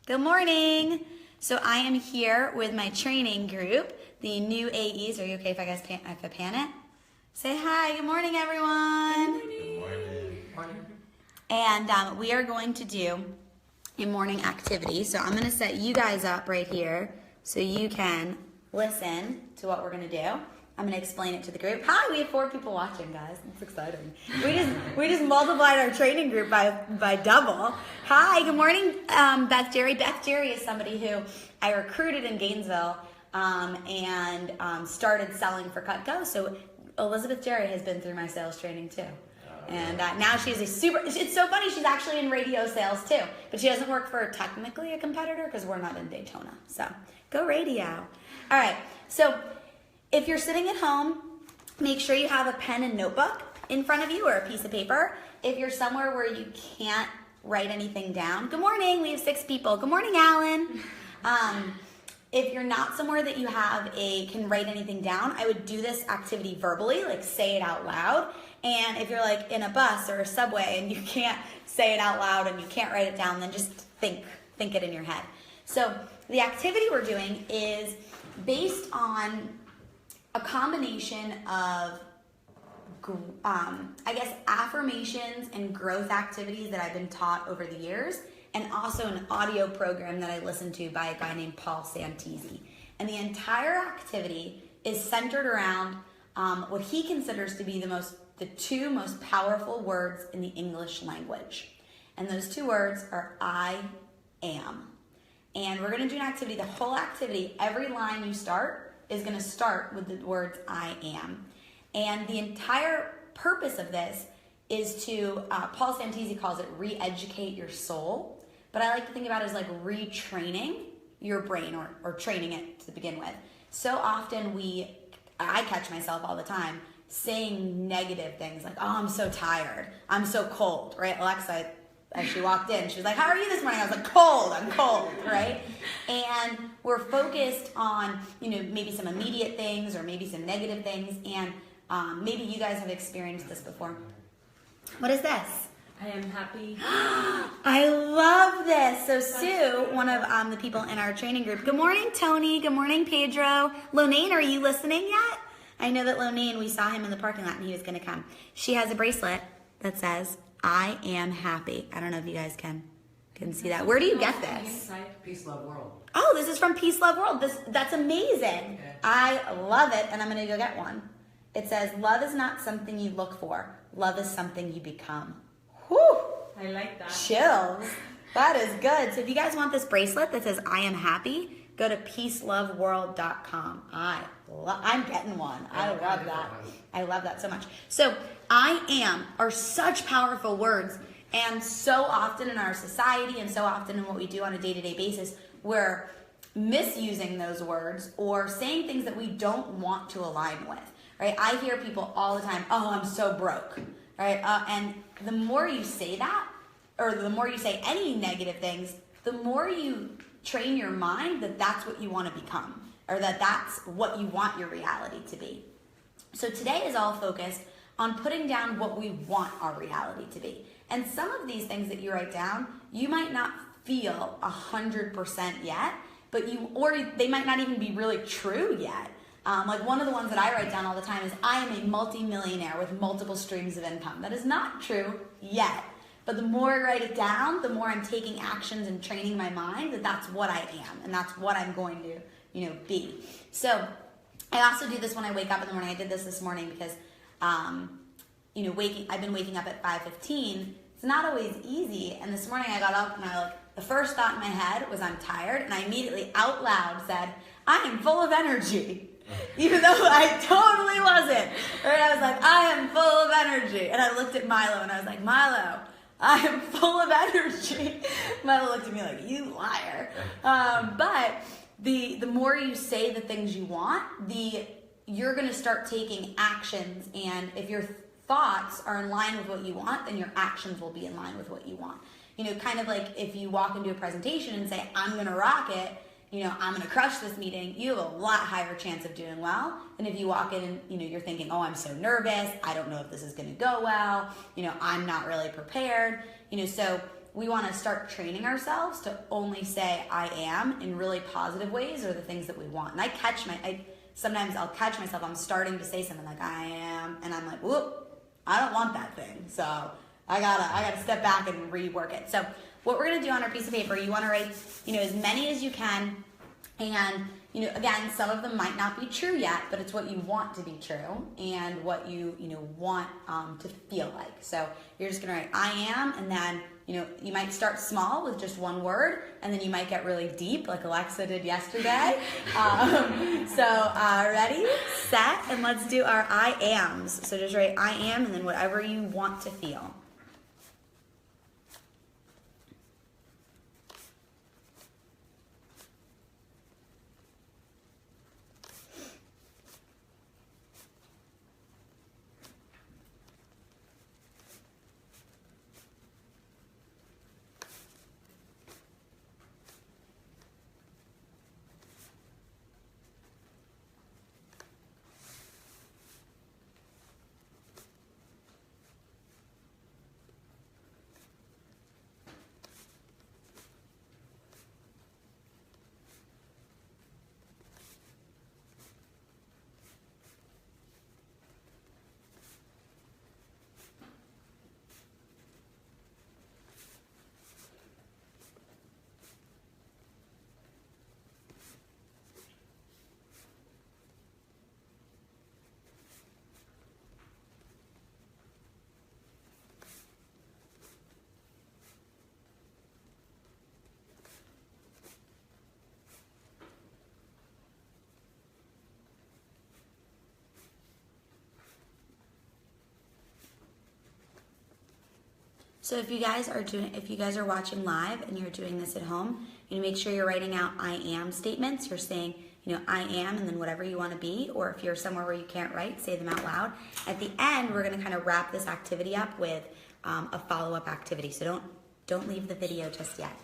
Good morning. So I am here with my training group, the new AEs. Are you okay if I pan it? Say hi. Good morning, everyone. Good morning. And we are going to do a morning activity. So I'm going to set you guys up right here so you can listen to what we're going to do. I'm going to explain it to the group. Hi, we have 4 people watching, guys. It's exciting. We just multiplied our training group by double. Hi, good morning, Beth Jerry. Beth Jerry is somebody who I recruited in Gainesville and started selling for Cutco. So Elizabeth Jerry has been through my sales training too. And now she's it's so funny, she's actually in radio sales too. But she doesn't work for technically a competitor because we're not in Daytona. So go radio. All right, so if you're sitting at home, make sure you have a pen and notebook in front of you or a piece of paper. If you're somewhere where you can't write anything down, good morning, we have 6 people. Good morning, Alan. If you're not somewhere that you can write anything down, I would do this activity verbally, like say it out loud. And if you're like in a bus or a subway and you can't say it out loud and you can't write it down, then just think it in your head. So the activity we're doing is based on a combination of, affirmations and growth activities that I've been taught over the years, and also an audio program that I listened to by a guy named Paul Santisi. And the entire activity is centered around what he considers to be the 2 most powerful words in the English language. And those 2 words are I am. And we're gonna do an activity, the whole activity, every line you start is going to start with the words I am. And the entire purpose of this is to, Paul Santisi calls it re-educate your soul, but I like to think about it as like retraining your brain or training it to begin with. So often I catch myself all the time saying negative things like, oh, I'm so tired, I'm so cold, right? Alexa, as she walked in, she was like, how are you this morning? I was like, I'm cold, right? And we're focused on, maybe some immediate things or maybe some negative things. And maybe you guys have experienced this before. What is this? I am happy. I love this. So Sue, one of the people in our training group. Good morning, Tony. Good morning, Pedro. Lonane, are you listening yet? I know that Lonane, we saw him in the parking lot and he was going to come. She has a bracelet that says, I am happy. I don't know if you guys can see that. Where do you get this? Peace, Love, World. Oh, this is from Peace, Love, World. That's amazing. Okay. I love it, and I'm going to go get one. It says, love is not something you look for. Love is something you become. Whew. I like that. Chills. That is good. So if you guys want this bracelet that says, I am happy, go to peaceloveworld.com. I'm getting one. I love that. I love that so much. So I am are such powerful words, and so often in our society and so often in what we do on a day-to-day basis, we're misusing those words or saying things that we don't want to align with, right? I hear people all the time, oh, I'm so broke, right? And the more you say that, or the more you say any negative things, the more you train your mind that that's what you want to become, or that that's what you want your reality to be. So today is all focused on putting down what we want our reality to be. And some of these things that you write down, you might not feel 100% yet, or they might not even be really true yet. Like one of the ones that I write down all the time is, I am a multi-millionaire with multiple streams of income. That is not true yet. But the more I write it down, the more I'm taking actions and training my mind that that's what I am and that's what I'm going to, be. So I also do this when I wake up in the morning. I did this morning because, I've been waking up at 5:15. It's not always easy. And this morning I got up and the first thought in my head was I'm tired. And I immediately out loud said, I am full of energy. Even though I totally wasn't. Right? I was like, I am full of energy. And I looked at Milo and I was like, Milo, I am full of energy. Milo looked at me like, you liar. But the more you say the things you want, you're going to start taking actions. And if your thoughts are in line with what you want, then your actions will be in line with what you want. Kind of like if you walk into a presentation and say, I'm going to rock it, I'm going to crush this meeting, you have a lot higher chance of doing well than if you walk in and, you're thinking, oh, I'm so nervous. I don't know if this is going to go well. I'm not really prepared. So we want to start training ourselves to only say I am in really positive ways or the things that we want. And sometimes I'll catch myself, I'm starting to say something like I am, and I'm like, whoop, I don't want that thing. So I gotta step back and rework it. So what we're gonna do on our piece of paper, you wanna write, as many as you can. And, again, some of them might not be true yet, but it's what you want to be true and what you want to feel like. So you're just going to write I am, and then, you might start small with just one word, and then you might get really deep like Alexa did yesterday. Ready, set, and let's do our I ams. So just write I am, and then whatever you want to feel. So if you guys are watching live and you're doing this at home, make sure you're writing out I am statements. You're saying, I am, and then whatever you want to be. Or if you're somewhere where you can't write, say them out loud. At the end, we're going to kind of wrap this activity up with a follow-up activity. So don't leave the video just yet.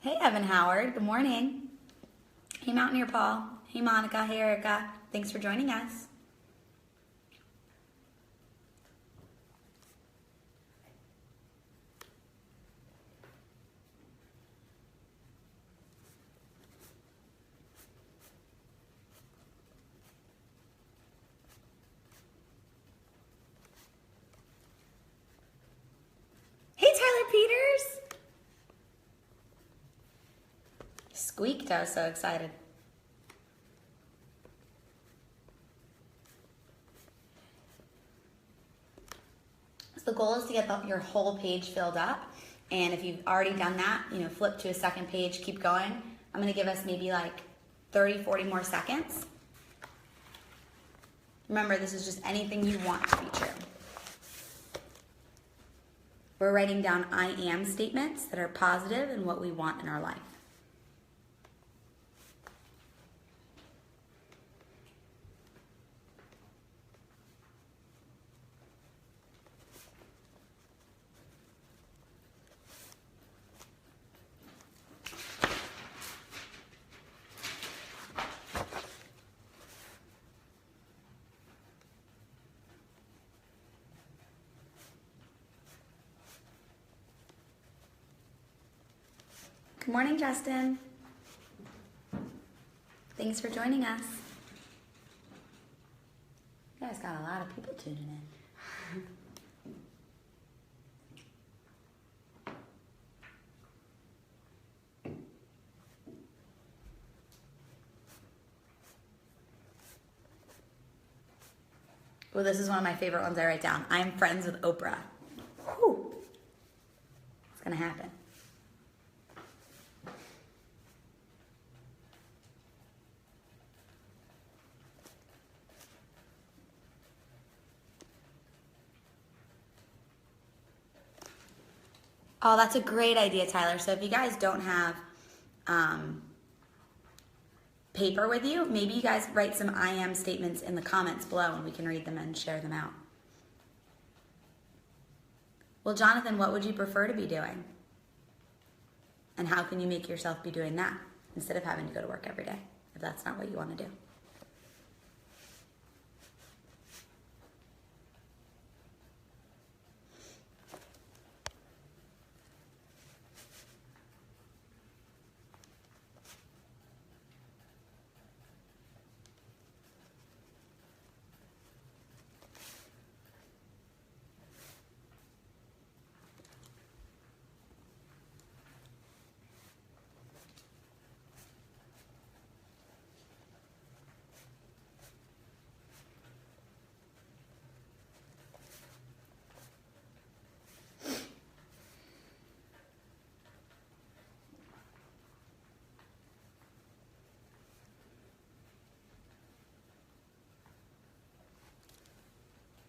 Hey, Evan Howard. Good morning. Hey, Mountaineer Paul. Hey, Monica. Hey, Erica. Thanks for joining us. Hey, Tyler Peters. Squeaked. I was so excited. So the goal is to get your whole page filled up. And if you've already done that, flip to a second page, keep going. I'm going to give us maybe like 30, 40 more seconds. Remember, this is just anything you want to be true. We're writing down I am statements that are positive and what we want in our life. Good morning, Justin. Thanks for joining us. You guys got a lot of people tuning in. Well, this is one of my favorite ones I write down. I'm friends with Oprah. Whew. It's gonna happen. Oh, that's a great idea, Tyler. So if you guys don't have paper with you, maybe you guys write some I am statements in the comments below and we can read them and share them out. Well, Jonathan, what would you prefer to be doing? And how can you make yourself be doing that instead of having to go to work every day if that's not what you want to do?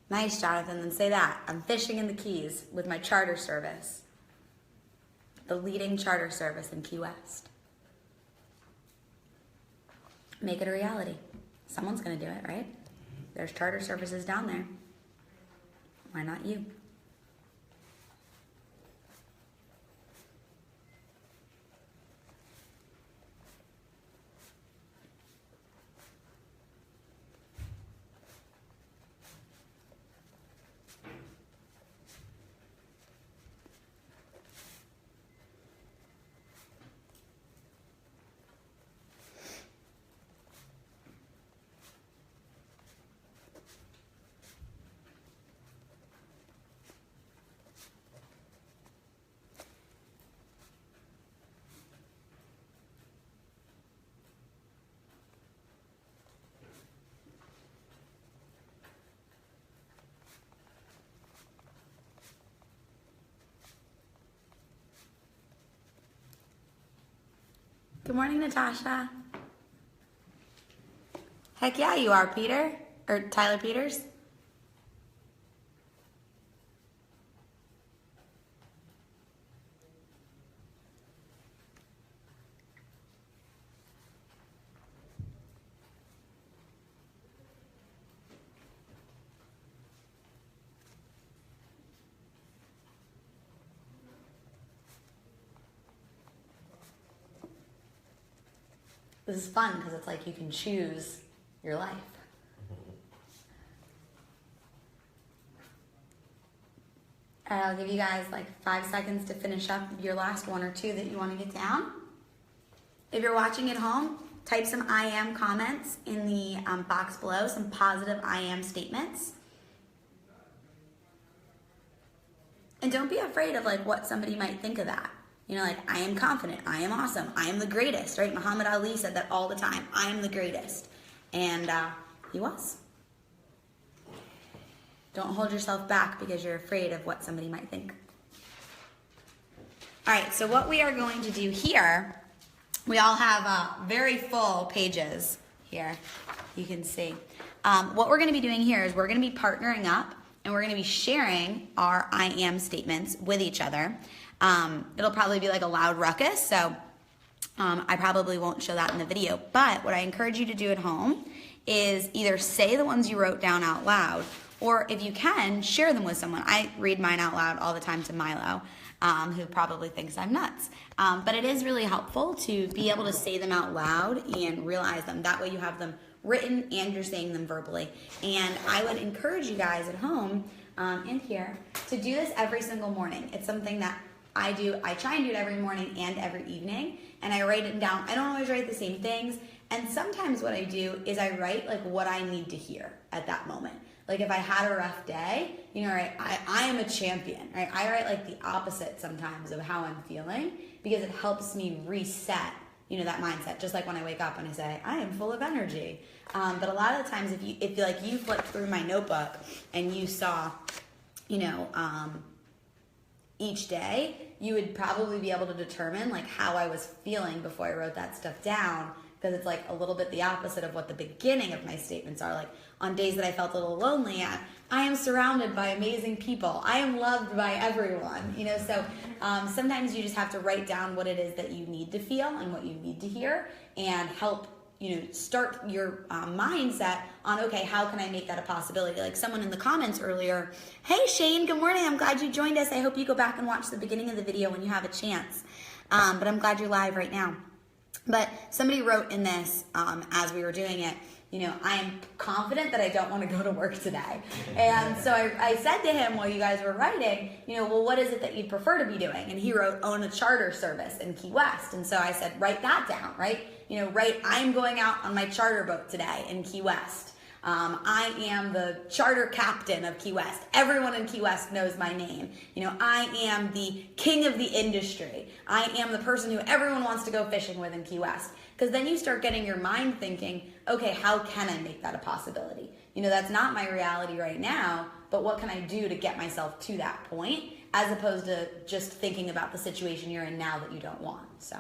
Nice, Jonathan. Then say that. I'm fishing in the Keys with my charter service. The leading charter service in Key West. Make it a reality. Someone's going to do it, right? There's charter services down there. Why not you? Good morning, Natasha. Heck yeah, you are, Peter. Or Tyler Peters. This is fun because it's like you can choose your life. All right, I'll give you guys like 5 seconds to finish up your last one or two that you want to get down. If you're watching at home, type some I am comments in the box below, some positive I am statements. And don't be afraid of like what somebody might think of that. You know, like, I am confident, I am awesome, I am the greatest, right? Muhammad Ali said that all the time, I am the greatest. And he was. Don't hold yourself back because you're afraid of what somebody might think. All right, so what we are going to do here, we all have very full pages here, you can see. What we're gonna be doing here is we're gonna be partnering up and we're gonna be sharing our I am statements with each other. It'll probably be like a loud ruckus, so I probably won't show that in the video. But what I encourage you to do at home is either say the ones you wrote down out loud, or if you can, share them with someone. I read mine out loud all the time to Milo, who probably thinks I'm nuts. But it is really helpful to be able to say them out loud and realize them. That way you have them written and you're saying them verbally. And I would encourage you guys at home and here to do this every single morning. It's something that I try and do it every morning and every evening, and I write it down. I don't always write the same things, and sometimes what I do is I write like what I need to hear at that moment. Like if I had a rough day, you know, right, I am a champion, right? I write like the opposite sometimes of how I'm feeling because it helps me reset, you know, that mindset. Just like when I wake up and I say, I am full of energy. But a lot of the times if you flipped through my notebook and you saw, you know, each day, you would probably be able to determine like how I was feeling before I wrote that stuff down, because it's like a little bit the opposite of what the beginning of my statements are. Like on days that I felt a little lonely, I am surrounded by amazing people. I am loved by everyone, you know. So sometimes you just have to write down what it is that you need to feel and what you need to hear, and help, you know, start your mindset on, okay, how can I make that a possibility? Like someone in the comments earlier, hey Shane, good morning, I'm glad you joined us. I hope you go back and watch the beginning of the video when you have a chance. But I'm glad you're live right now. But somebody wrote in this as we were doing it, you know, I am confident that I don't want to go to work today. And so I said to him while you guys were writing, you know, well, what is it that you'd prefer to be doing? And he wrote, own a charter service in Key West. And so I said, write that down, right? You know, write, I'm going out on my charter boat today in Key West. I am the charter captain of Key West. Everyone in Key West knows my name. You know, I am the king of the industry. I am the person who everyone wants to go fishing with in Key West. Because then you start getting your mind thinking, okay, how can I make that a possibility? You know, that's not my reality right now, but what can I do to get myself to that point, as opposed to just thinking about the situation you're in now that you don't want. So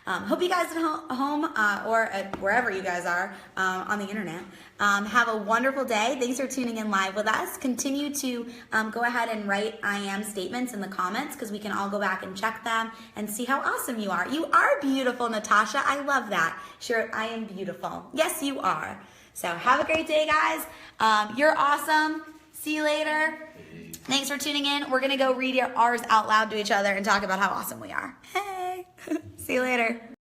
hope you guys at home or at wherever you guys are on the internet have a wonderful day. Thanks for tuning in live with us. Continue to go ahead and write I am statements in the comments, because we can all go back and check them and see how awesome you are. You are beautiful, Natasha. I love that. Sure, I am beautiful. Yes, you are. So have a great day, guys. You're awesome. See you later. Thanks for tuning in. We're going to go read ours out loud to each other and talk about how awesome we are. Hey. See you later.